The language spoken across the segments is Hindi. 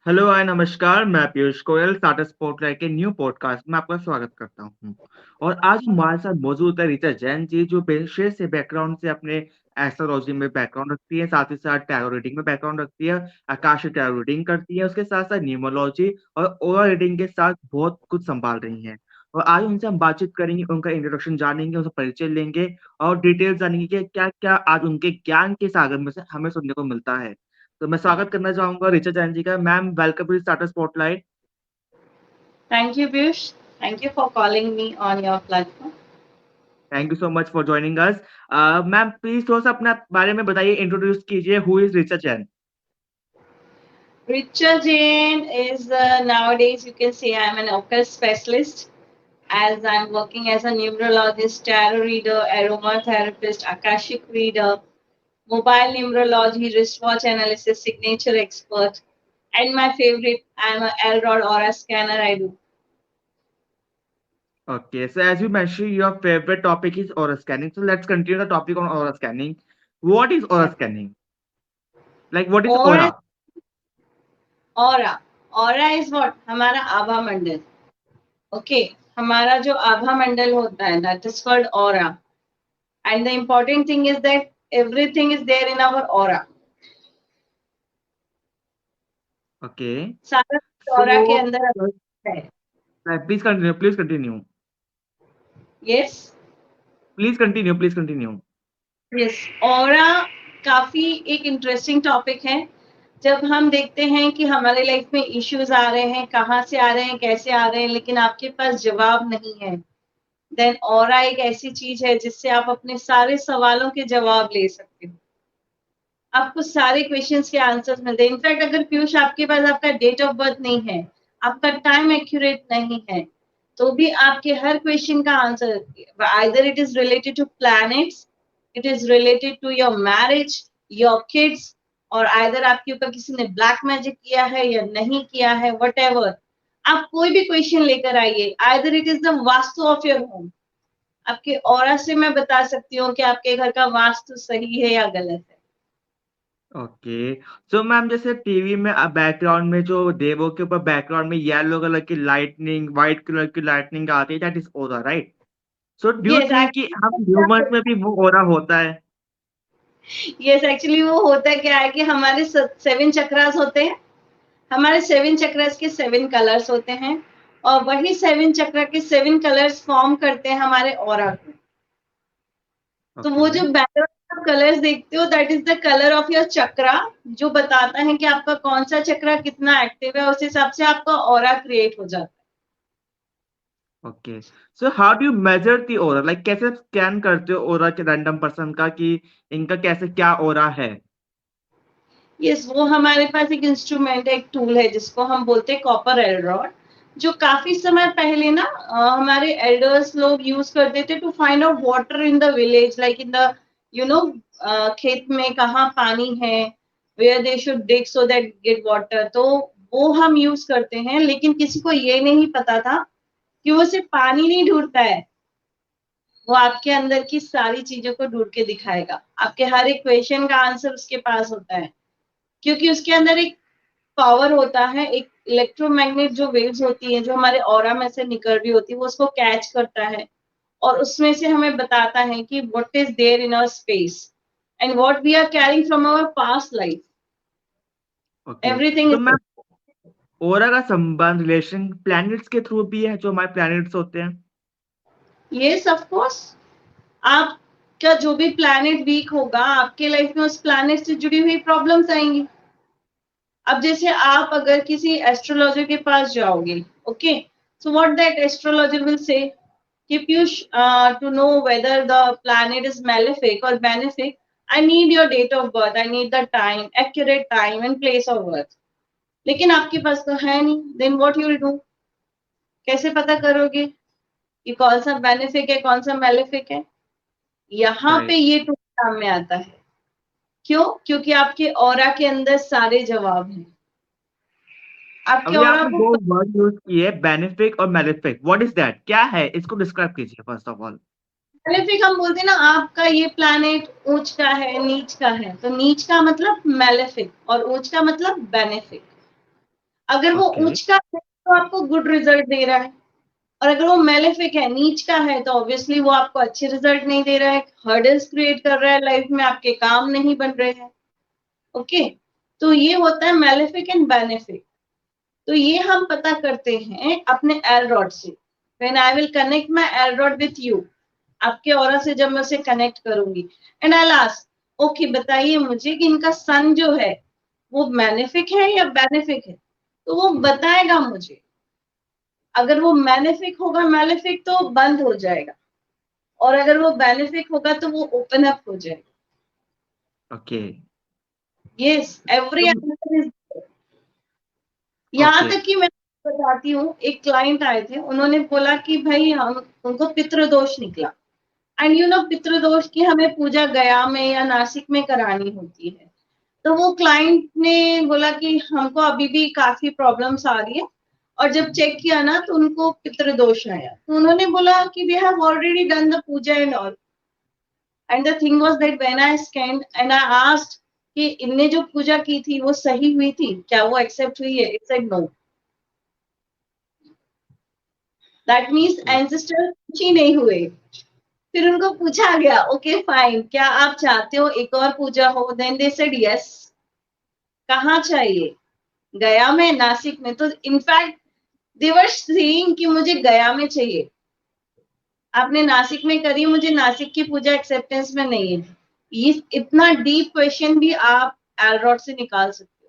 हेलो हाय नमस्कार, मैं पीयूष गोयल टाटा स्पॉटलाइट के न्यू पॉडकास्ट में आपका स्वागत करता हूँ। और आज हमारे साथ मौजूद है ऋचा जैन जी, जो पेशे से बैकग्राउंड से अपने एस्ट्रोलॉजी में बैकग्राउंड रखती है, साथ ही साथ टैरो रीडिंग में बैकग्राउंड रखती है, आकाशीय टैरो रीडिंग करती है, उसके साथ-साथ न्यूमरोलॉजी और ओरा रीडिंग के साथ बहुत कुछ सँभाल रही हैं। और आज उनसे हम बातचीत करेंगे, उनका इंट्रोडक्शन जानेंगे, उनका परिचय लेंगे और डिटेल्स जानेंगे कि क्या-क्या आज उनके ज्ञान के सागर में से हमें सुनने को मिलता है। तो मैं स्वागत करना चाहूँगा ऋचा जैन जी का। Ma'am welcome to starter spotlight. Thank you, Piyush. Thank you for calling me on your platform. Thank you so much for joining us. Ma'am please थोड़ा-सा अपने बारे में बताइए, इंट्रोड्यूस कीजिए who is Richa Jain? Richa Jain is nowadays you can say I'm an occult specialist as I'm working as a numerologist, tarot reader, aromatherapist, akashic reader, mobile numerology, wristwatch analysis, signature expert, and my favorite, I'm a Elrod aura scanner. I do. Okay, so as you mention your favourite topic is aura scanning, so let's continue the topic on aura scanning. What is aura Yeah. Scanning? Like what is aura? Aura, aura is what? हमारा आभा मंडल. Okay. हमारा जो आभा मंडल होता है that is called aura. And the important thing is that everything is there in our aura. Okay, सारा सो aura के अंदर है. Please continue, Yes, please continue. yes. aura काफी एक इंटरेस्टिंग टॉपिक है. जब हम देखते हैं कि हमारे लाइफ में इश्यूज आ रहे हैं, कहाँ से आ रहे हैं, कैसे आ रहे हैं, लेकिन आपके पास जवाब नहीं है, देन ऑरा एक ऐसी चीज है जिससे आप अपने सारे सवालों के जवाब ले सकते हो. आपको सारे क्वेश्चंस के आंसर्स मिलते हैं. इनफैक्ट अगर पीयूष आपके पास आपका डेट ऑफ बर्थ नहीं है, आपका टाइम एक्यूरेट नहीं है, तो भी आपके हर क्वेश्चन का answer either it is related to planets, it is related to your marriage, your kids, और आइदर आपके ऊपर किसी ने ब्लैक मैजिक किया है या नहीं किया है, व्हाटएवर. आप कोई भी क्वेश्चन लेकर आइए, either it is the vastu of your home. आपके ऑरा से मैं बता सकती हूँ कि आपके घर का वास्तु सही है या गलत है. ओके, सो मैम जैसे टीवी में बैकग्राउंड में जो देवों के ऊपर बैकग्राउंड में येलो कलर की लाइटनिंग, व्हाइट कलर की लाइटनिंग आती है, that is aura, right? So do you yes, think कि हम ह्यूमन्स में भी वो ऑरा होता है? यस एक्चुअली वो होता क्या है कि हमारे 7 चक्रास होते हैं. हमारे 7 चक्रास के 7 कलर्स होते हैं, और वही 7 चक्र के 7 कलर्स फॉर्म करते हैं हमारे ऑरा को. तो वो ओके, जो बैकग्राउंड ऑफ कलर्स देखते हो that is the colour of your chakra, जो बताता है कि आपका कौन सा चक्रा कितना एक्टिव है. उस हिसाब से आपका ऑरा क्रिएट हो जाता okay. So how do you measure the aura? Like कैसे आप स्कैन करते हो ऑरा के रैंडम पर्सन का कि इनका कैसे क्या ऑरा है? है. यस, वो हमारे पास एक इंस्ट्रूमेंट है, एक टूल है जिसको हम बोलते हैं कॉपर एल्ड्रॉड, जो काफी समय पहले ना हमारे एल्डर्स लोग यूज करते थे to find out water in the village, like in the you know खेत में कहाँ पानी है, where they should dig so that get water. तो वो हम यूज करते हैं, लेकिन किसी को ये नहीं पता था कि वो सिर्फ पानी नहीं ढूंढता है, वो आपके अंदर की सारी चीजों को ढूंढ के दिखाएगा. आपके हर एक क्वेश्चन का आंसर उसके पास होता है, क्योंकि उसके अंदर एक पावर होता है, एक इलेक्ट्रोमैग्नेट जो वेव्स होती है जो हमारे ऑरा में से निकल रही होती है, वो उसको कैच करता है, और उसमें से हमें बताता है कि what is there in our space and what we are carrying from our past life. Okay, everything तो इज. मैम ऑरा का संबंध रिलेशन प्लैनेट्स के थ्रू भी है, जो हमारे प्लैनेट्स होते हैं? Yes, of course. आपका जो भी प्लैनेट वीक होगा, आपके लाइफ में उस प्लैनेट से जुड़ी हुई प्रॉब्लम्स आएंगी. अब जैसे आप अगर किसी एस्ट्रोलॉजर के पास जाओगे, okay, so what that astrologer will say कि Piyush, to know whether the planet is malefic or benefic, I need your date of birth, I need the time, accurate time and place of birth. लेकिन आपके पास तो है नहीं, then what you will do? कैसे पता करोगे कि कौन सा बेनिफिक है, कौन सा मेलेफिक है? यहाँ पे राइट। ये टूल काम में आता है. क्यों? क्योंकि आपके ऑरा के अंदर सारे जवाब हैं. आपके अभी ऑरा आपने को 2 वर्ड यूज़ किए, बेनिफिक और मैलेफिक। What is that? क्या है? इसको डिस्क्राइब कीजिए फर्स्ट ऑफ ऑल। मेलेफिक हम बोलते हैं ना, आपका ये प्लैनेट ऊंच का है, नीच का है, तो नीच का मतलब मेलेफिक और ऊंच का मतलब बेनिफिक. अगर वो ओके, उच्च का है तो आपको गुड रिजल्ट दे रहा है, और अगर वो मेलेफिक है, नीच का है, तो ऑब्वियसली वो आपको अच्छे रिजल्ट नहीं दे रहा है, हर्डल्स क्रिएट कर रहा है लाइफ में, आपके काम नहीं बन रहे हैं। ओके, तो ये होता है मेलेफिक एंड बेनिफिक। तो ये हम पता करते हैं अपने एल रॉड से। When I will connect my L rod with you, आपके ऑरा से जब मैं उसे कनेक्ट करूंगी, एंड आई आस्क ओके बताइए मुझे कि इनका सन जो है वो बेनिफिक है या बेनिफिक है, तो वो बताएगा मुझे। अगर वो बेनिफिक होगा, मेलेफिक तो बंद हो जाएगा, और अगर वो बेनिफिक होगा तो वो ओपन अप हो जाएगा। ओके, यस, एवरी तो आंसर इज। यहाँ ओके, तक कि मैं बताती हूँ, एक क्लाइंट आए थे, उन्होंने बोला कि भाई हम उनको पितृदोष निकला, एंड यू नो पितृदोष की हमें पूजा गया में या नासिक में करानी होती है। तो वो क्लाइंट ने बोला कि हमको अभी भी काफी प्रॉब्लम्स आ रही है, और जब चेक किया ना तो उनको पितृदोष आया। तो उन्होंने बोला कि we have already done the puja and all, and the thing was that when I scanned and I asked कि इनने जो पूजा की थी वो सही हुई थी क्या, वो एक्सेप्ट हुई है? It said no. That means ancestor कुछ ही नहीं हुए। फिर उनको पूछा गया ओके फाइन, क्या आप चाहते हो एक और पूजा हो? Then they said yes. कहाँ चाहिए? गया में, नासिक में? तो इनफैक्ट दे वर सेइंग कि मुझे गया में चाहिए, आपने नासिक में करी, मुझे नासिक की पूजा एक्सेप्टेंस में नहीं है। ये इतना डीप क्वेश्चन भी आप एलरॉड से निकाल सकते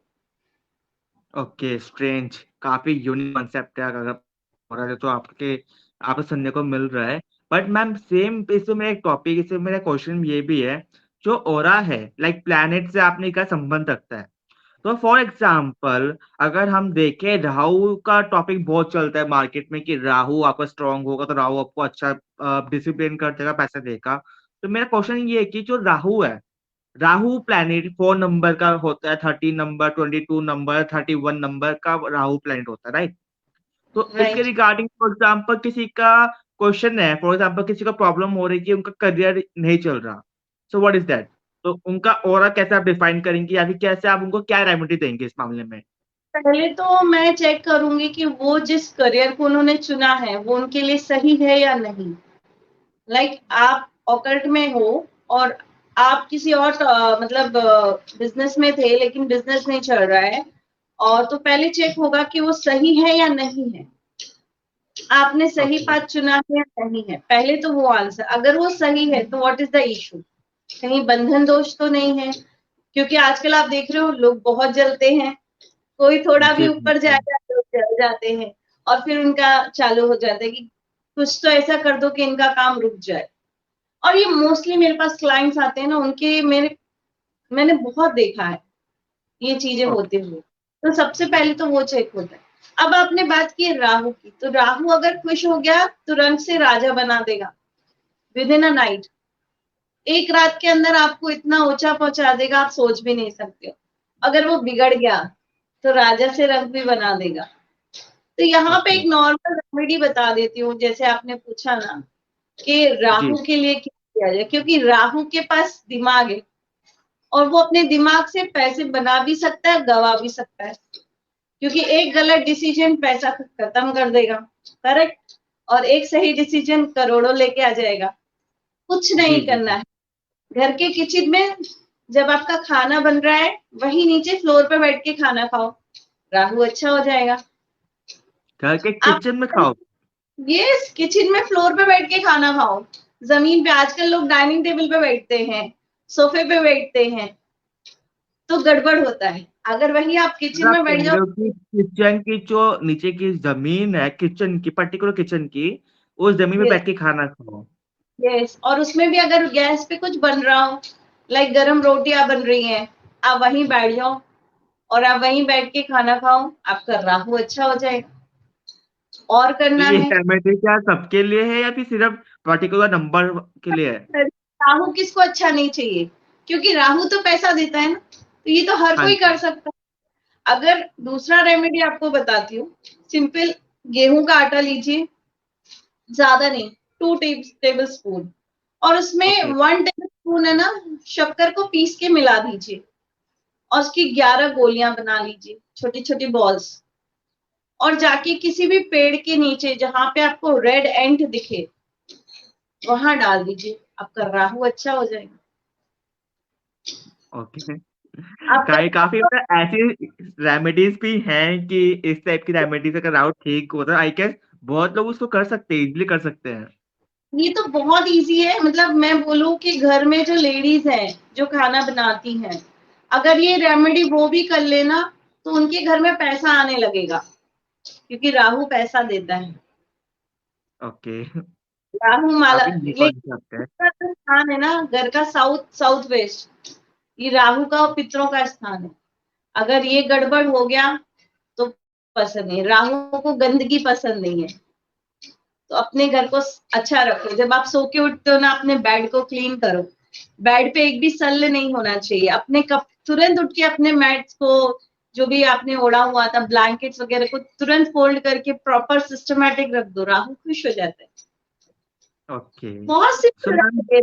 ओके, स्ट्रेंज, काफ़ी यूनिक कांसेप्ट है अगर हो रहा है तो आपको सुनने को मिल रहा है। बट मैम सेम इसमें मेरा एक टॉपिक इसमें मेरा क्वेश्चन ये भी है, जो ऑरा है लाइक प्लैनेट से आपने क्या संबंध रखता है? तो फॉर एग्जाम्पल अगर हम देखें राहु का टॉपिक बहुत चलता है मार्केट में कि राहु आपका स्ट्रांग होगा तो राहु आपको अच्छा डिसिप्लिन कर देगा, पैसा देगा। तो मेरा क्वेश्चन ये है कि जो राहु है, राहु प्लैनेट 4 नंबर का होता है, 13 नंबर, 22 नंबर, 31 नंबर का राहु प्लैनेट होता है, राइट? तो हो। इसके राइट। रिगार्डिंग फॉर एग्जाम्पल किसी का क्वेश्चन है, फॉर एग्जाम्पल किसी का प्रॉब्लम हो रही है कि उनका करियर नहीं चल रहा, सो व्हाट इज दैट? तो उनका ऑरा कैसे आप डिफाइन करेंगे या फिर कैसे आप उनको क्या रेमेडी देंगे इस मामले में? पहले तो मैं चेक करूंगी कि वो जिस करियर को उन्होंने चुना है वो उनके लिए सही है या नहीं। लाइक आप ऑकल्ट में हो और आप किसी और मतलब बिजनेस में थे, लेकिन बिजनेस नहीं चल रहा है, और तो पहले चेक होगा कि वो सही है या नहीं है, आपने सही ओके, पाथ चुना है या नहीं है। पहले तो वो आंसर, अगर वो सही है तो व्हाट इज द इशू, कहीं बंधन दोष तो नहीं है? क्योंकि आजकल आप देख रहे हो लोग बहुत जलते हैं, कोई थोड़ा भी जी ऊपर बिल्कुल। जाएगा तो जल जाते हैं, और फिर उनका चालू हो जाता है कि कुछ तो ऐसा कर दो कि इनका काम रुक जाए। और ये मोस्टली मेरे पास क्लाइंट्स आते हैं ना, उनके मैंने बहुत देखा है ये चीजें ओके, होते हुए। तो सबसे पहले तो वो चेक होता है। अब आपने बात की राहु की, तो राहु अगर खुश हो गया तुरंत से राजा बना देगा, विद इन अ नाइट, एक रात के अंदर आपको इतना ऊंचा पहुंचा देगा आप सोच भी नहीं सकते हो। अगर वो बिगड़ गया तो राजा से रंग भी बना देगा। तो यहाँ पे ओके, एक नॉर्मल रेमेडी बता देती हूँ, जैसे आपने पूछा ना कि जी, राहु के लिए क्या किया जाए, क्योंकि राहु के पास दिमाग है, और वो अपने दिमाग से पैसे बना भी सकता है, गवा भी सकता है, क्योंकि एक गलत डिसीजन पैसा खत्म कर देगा, करेक्ट, और एक सही डिसीजन करोड़ों लेके आ जाएगा। कुछ जी, नहीं जी, करना जी। है, घर के किचन में जब आपका खाना बन रहा है वही नीचे फ्लोर पे बैठ के खाना खाओ, राहु अच्छा हो जाएगा। घर के आप किचन में खाओ? ये किचन में फ्लोर पे बैठ के खाना खाओ, जमीन पे आजकल लोग डाइनिंग टेबल पे बैठते हैं, सोफे पे बैठते हैं, तो गड़बड़ होता है। अगर वही आप मतलब किचन आप में बैठ कह जाओ। रहे हो कि किचन की जो नीचे की जमीन है, किचन की पर्टिकुलर किचन की, उस जमीन पे यस, बैठ के खाना खाओ? यस, और उसमें भी अगर गैस पे कुछ बन रहा हो, लाइक गरम रोटियां बन रही हैं, आप वहीं बैठ जाओ और आप वहीं बैठ के खाना खाओ, आपका राहु अच्छा हो जाएगा। और तो करना ये है, रेमेडी क्या सबके लिए है या फिर सिर्फ पर्टिकुलर नंबर के लिए है? राहु किसको अच्छा नहीं चाहिए? क्योंकि राहु तो पैसा देता है ना, तो ये तो हर हाँ कोई कर जी। सकता है। अगर दूसरा रेमेडी आपको बताती हूँ, सिंपल, गेहूं का आटा लीजिए, ज्यादा नहीं, 2 टेबल स्पून, और उसमें ओके, 1 टेबल स्पून है ना, शक्कर को पीस के मिला दीजिए, और उसकी 11 गोलियां बना लीजिए, छोटी छोटी बॉल्स, और जाके किसी भी पेड़ के नीचे जहां पे आपको रेड एंट दिखे वहां डाल दीजिए, आपका राहु अच्छा हो जाएगा। ओके। आपका काफी मतलब ऐसी रेमेडीज भी हैं कि इस टाइप की रेमेडीज अगर राउट ठीक होता है, आई गेस बहुत लोग उसको कर सकते हैं, इजीली कर सकते हैं। ये तो बहुत इजी है, मतलब मैं बोलूं कि घर में जो लेडीज हैं जो खाना बनाती हैं, अगर ये रेमेडी वो भी कर लेना तो उनके घर में पैसा आने लगेगा, क्योंकि राहु पैसा देता है। ओके। राहु माला, काफी यूनिक कॉन्सेप्ट लेकिन है। इसका जो स्थान है ना घर का साउथ साउथ वेस्ट, ये राहु का और पितरों का स्थान है। अगर ये गड़बड़ हो गया तो पसंद नहीं, राहु को गंदगी पसंद नहीं है। तो अपने घर को अच्छा रखो, जब आप सो के उठते हो ना अपने बेड को क्लीन करो, बेड पे एक भी सल्ल नहीं होना चाहिए। अपने कप तुरंत उठ के अपने मैट्स को, जो भी आपने ओढ़ा हुआ था ब्लैंकेट्स वगैरह को तुरंत फोल्ड करके प्रॉपर सिस्टमेटिक रख दो, राहु खुश हो जाते हैं। ओके। बहुत सो सिंपल मैम, है,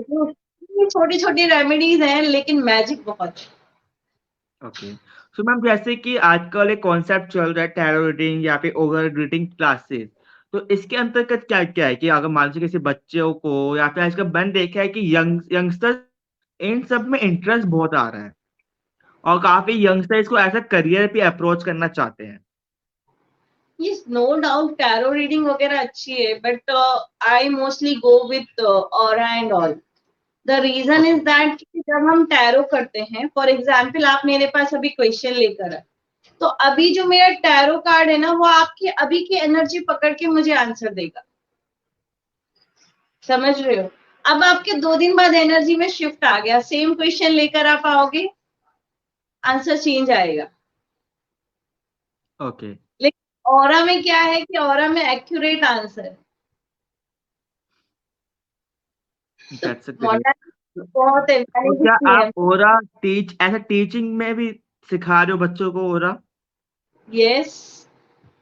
छोटी छोटी रेमेडीज हैं लेकिन मैजिक बहुत है। ओके, सो मैम जैसे कि आजकल एक कॉन्सेप्ट चल रहा है टैरो रीडिंग या फिर ओवर रीडिंग क्लासेस, तो इसके अंतर्गत क्या क्या है कि अगर मान लीजिए किसी बच्चों को या फिर आजकल मैंने देखा है कि यंगस्टर्स इन सब में इंटरेस्ट बहुत आ रहा है और काफी यंगस्टर्स इसको एज अ करियर भी अप्रोच करना चाहते हैं। Yes, no doubt tarot reading वगैरह अच्छी है, but I mostly go with aura and all. The reason is okay. that कि जब हम टैरो करते हैं, फॉर एग्जाम्पल आप मेरे पास अभी क्वेश्चन लेकर आए, तो अभी जो मेरा टैरो कार्ड है ना वो आपकी अभी की एनर्जी पकड़ के मुझे आंसर देगा, समझ रहे हो। अब आपके 2 दिन बाद एनर्जी में शिफ्ट आ गया, सेम क्वेश्चन लेकर आप आओगे, आंसर चेंज आएगा। ओके। लेकिन ऑरा में क्या है कि ऑरा में एक्यूरेट आंसर है। तो दैट्स ग्रेट। मॉडर्न बहुत है, तो मैंने भी क्या किया आप है। ओरा टीच ऐसा टीचिंग में भी सिखा रहे हो बच्चों को ओरा? यस,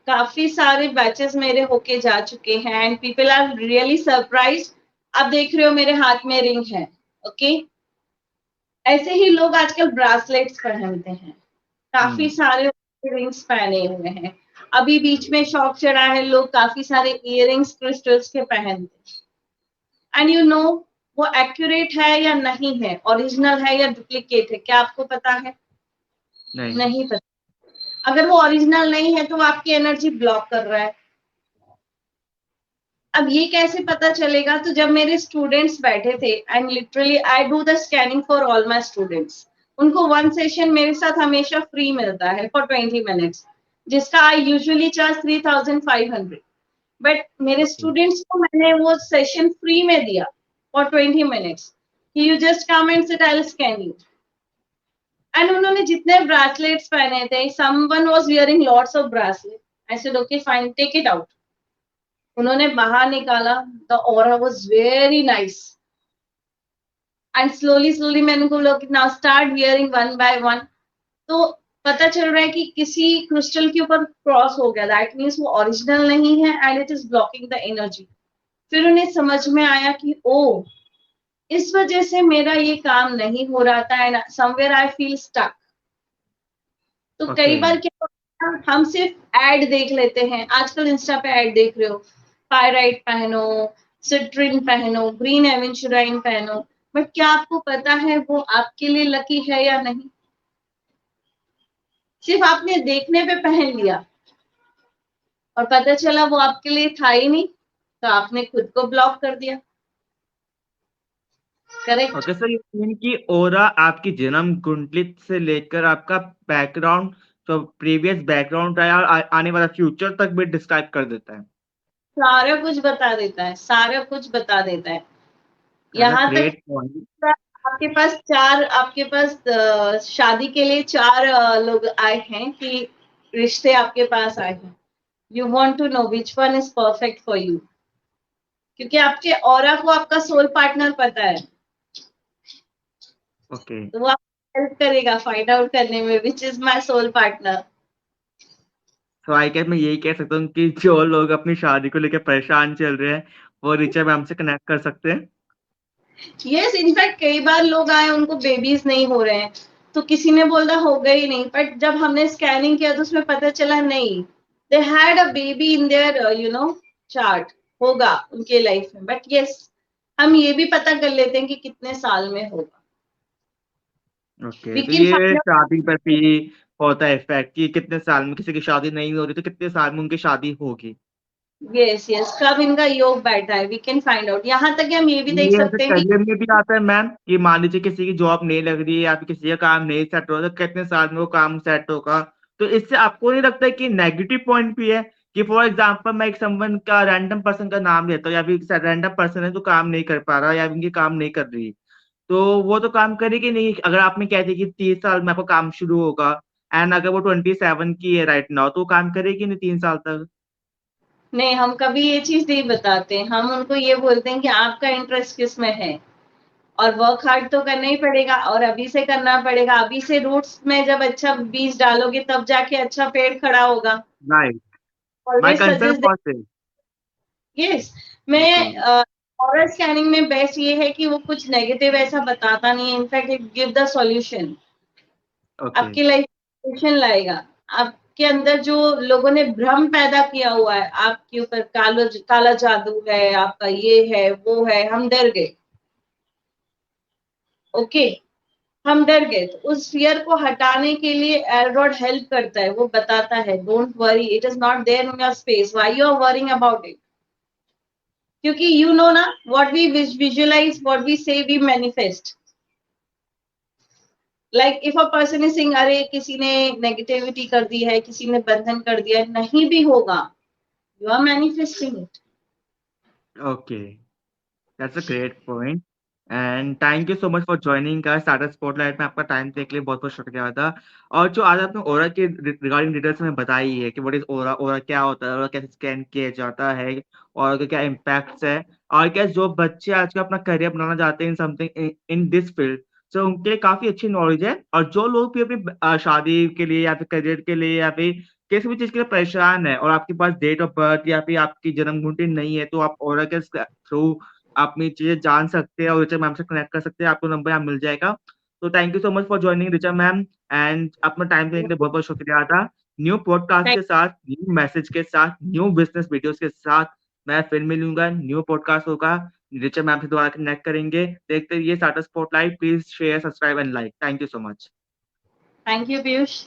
काफी सारे बैचेस मेरे होके जा चुके हैं and people are really surprise. आप देख रहे हो मेरे हाथ में रिंग है, ओके। ऐसे ही लोग आजकल ब्रासलेट्स पहनते हैं, काफी हम्म। सारे रिंग्स पहने हुए हैं। अभी बीच में शौक चढ़ा है, लोग काफी सारे इयररिंग्स क्रिस्टल्स के पहनते हैं। एंड यू नो वो एक्यूरेट है या नहीं है, ओरिजिनल है या डुप्लीकेट है, क्या आपको पता है? नहीं। नहीं पता। अगर वो ओरिजिनल नहीं है तो वो आपकी एनर्जी ब्लॉक कर रहा है। अब ये कैसे पता चलेगा? तो जब मेरे स्टूडेंट्स बैठे थे and literally I do the scanning for all my students, उनको 1 सेशन मेरे साथ हमेशा फ्री मिलता है फॉर 20 मिनट्स, जिसका आई यूजुअली चार्ज 3500। बट मेरे ओके। स्टूडेंट्स को मैंने वो सेशन फ्री में दिया for 20 minutes, you just come and sit, I will scan you. And उन्होंने जितने ब्रासलेट्स पहने थे, someone was wearing lots of bracelet, I said okay fine, take it out. उन्होंने बाहर निकाला, the aura was very nice. And slowly slowly मैंने उनको बोला कि now start wearing one by one. तो पता चल रहा है कि किसी क्रिस्टल के ऊपर क्रॉस हो गया, दैट मीन्स वो ओरिजिनल नहीं है and it is blocking the energy. फिर उन्हें समझ में आया कि ओ, इस वजह से मेरा ये काम नहीं हो रहा था and somewhere I feel stuck. तो कई ओके। बार क्या होता है, हम सिर्फ एड देख लेते हैं, आजकल इंस्टा पे एड देख रहे हो, पायराइट पहनो, सिट्रिन पहनो, ग्रीन एवेंचुराइन पहनो, बट क्या आपको पता है वो आपके लिए लकी है या नहीं? सिर्फ आपने देखने पे पहन लिया और पता चला वो आपके लिए था ही नहीं, तो आपने खुद को ब्लॉक कर दिया। करेक्ट। ओके सर, ये मीन कि ओरा आपकी जन्म कुंडली से लेकर आपका बैकग्राउंड, तो प्रीवियस बैकग्राउंड रहा है और आने वाला फ्यूचर तक भी डिस्क्राइब कर देता है। सारा कुछ बता देता है, सारा कुछ बता देता है। दैट्स अ यहाँ तक ग्रेट पॉइंट। आपके पास शादी के लिए 4 लोग आए हैं कि रिश्ते आपके पास आए हैं। You want to know which one is perfect for you, क्योंकि आपके ऑरा को आपका सोल पार्टनर पता है, ओके। तो वो आपको हेल्प करेगा फाइंड आउट करने में which is my soul partner. तो आई गेस मैं यही कह सकता हूँ कि जो लोग अपनी शादी को लेकर परेशान चल रहे हैं वो रिचा मैम से कनेक्ट कर सकते हैं। यस, इनफैक्ट कई बार लोग आए उनको बेबीज नहीं हो रहे हैं, तो किसी ने बोला हो गई नहीं, बट जब हमने स्कैनिंग किया तो उसमें पता चला नहीं, they had a baby in their chart होगा उनके लाइफ में, बट यस हम ये भी पता कर लेते हैं कि कितने साल में होगा. ओके, वी तो कैन ये फाइंड शादी पर भी होता है इफेक्ट कि कितने साल में किसी की शादी नहीं हो रही तो कितने साल में उनकी शादी होगी। आउट. यस यस, कब इनका योग बैठा है वी कैन फाइंड आउट. यहाँ तक कि हम ये भी देख ये ऐसे सकते हैं कि करियर में भी आता है मैम कि मान लीजिए किसी की जॉब नहीं लग रही है या फिर किसी का काम नहीं सेट हो रहा तो कितने साल में वो काम सेट होगा। तो इससे आपको नहीं लगता है कि नेगेटिव पॉइंट भी है कि फॉर एग्जांपल मैं एक समवन का रैंडम पर्सन का नाम लेता हूँ या फिर रैंडम पर्सन है जो काम नहीं कर पा रहा या उनकी काम नहीं कर रही, तो वो तो काम करेगी नहीं। अगर आपने कह दिया कि 30 साल में आपका काम शुरू होगा एंड अगर वो 27 की है राइट नाउ तो वो काम करेगी नहीं 3 साल तक। नहीं, हम कभी ये चीज नहीं बताते. हम उनको ये बोलते हैं कि आपका इंटरेस्ट किस में है, और वर्क हार्ड तो करना ही पड़ेगा और अभी से करना पड़ेगा. अभी से रूट्स में जब अच्छा बीज डालोगे तब जाके अच्छा पेड़ खड़ा होगा. Right, my always concern suggest. For this. Yes. मैं जी। ऑरल स्कैनिंग में बेस्ट ये है कि वो कुछ नेगेटिव ऐसा बताता नहीं है. In fact it give the solution. Okay. आपकी लाइफ सॉल्यूशन लाएगा. आपके अंदर जो लोगों ने भ्रम पैदा किया हुआ है आपके ऊपर, काला जादू है, आपका ये है वो है, हम डर गए. ओके, हम डर गए. तो उस फियर को हटाने के लिए एलरॉड हेल्प करता है. वो बताता है don't worry, it is not there in your space, why you are worrying about it. क्योंकि यू नो ना, what we visualise, what we say, we manifest. Like if a person is sing, अरे किसी ने नेगेटिविटी कर दी है, किसी ने बंधन कर दिया है, नहीं भी होगा. You are manifesting it. Okay, that's a great point and thank you so much for joining का स्टार्टअप स्पॉटलाइट में। आपका टाइम देने के लिए बहुत बहुत शुक्रिया था। और जो आज आपने ओरा के रिगार्डिंग डिटेल्स में बताई है कि व्हाट इज ओरा, ओरा क्या होता है, ओरा कैसे स्कैन किया जाता है और क्या इम्पैक्ट्स है, और क्या जो बच्चे आज का अपना करियर बनाना चाहते हैं in something in this field, तो उनके लिए काफी अच्छी नॉलेज है। और जो लोग भी अपनी शादी के लिए या फिर करियर के लिए या फिर किसी भी चीज के लिए परेशान है और आपके पास डेट ऑफ बर्थ या फिर आपकी जन्म कुंडली नहीं है, तो आप ओरा के थ्रू अपनी चीजें जान सकते हैं और रिचा मैम से कनेक्ट कर सकते हैं। आपको नंबर यहाँ मिल जाएगा। तो thank you so much for joining Richa ma'am and अपना टाइम देने के लिए बहुत बहुत शुक्रिया था। न्यू पॉडकास्ट थैंक के साथ, न्यू मैसेज के साथ, न्यू बिजनेस वीडियोस के साथ मैं फिर मिलूंगा। न्यू पॉडकास्ट होगा, रिचा मैम से दोबारा कनेक्ट करेंगे। देखते रहिए startup spotlight. Please share, subscribe and like. Thank you so much. You Piyush.